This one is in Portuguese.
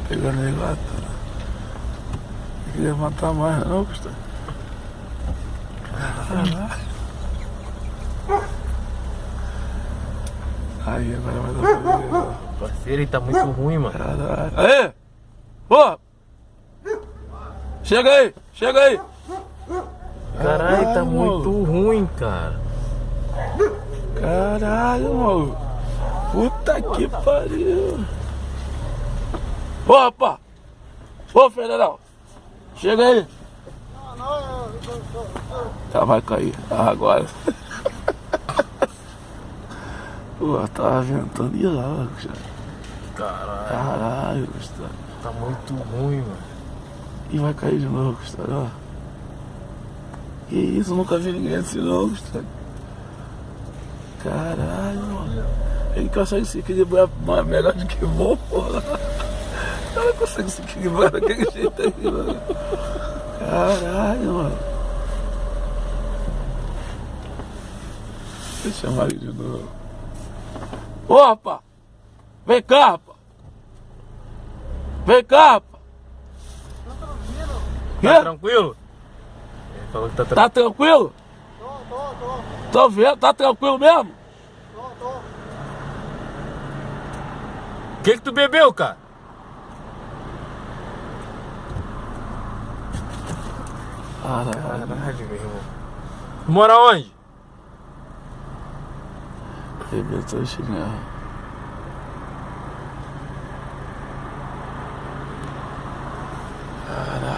Pegando aí lá, tá? Não queria matar mais não, Gustavo. Caralho. Aí, agora vai dar pra ver. Parceiro, ele tá muito ruim, mano. Caralho. Aê! Pô! Chega aí! Chega aí! Caralho, tá muito maluco. ruim, cara. Caralho, mano. Puta que pariu. Ô, rapaz! Ô, Federal! Chega aí! Tá, vai cair. Ah, agora. Pô, tava ventando e lá, Gustavo. Caralho, Caralho, Gustavo. tá muito ruim, mano. E vai cair de novo, Gustavo, ó. Que isso, eu nunca vi ninguém assim não, Gustavo. Caralho, mano. Ele consegue se equilibrar melhor do que bom, porra. O cara consegue se equilibrar daquele jeito aí, mano. Caralho, mano. Deixa eu chamar ele de novo. Ô, rapaz! Vem cá, rapaz! Vem cá, rapaz! Tá tranquilo? Ele falou que tá Tá tranquilo? Tô vendo, tá tranquilo mesmo? O que tu bebeu, cara? Caralho. Caralho, meu irmão. Tu mora onde? Arrebentou o chinelo.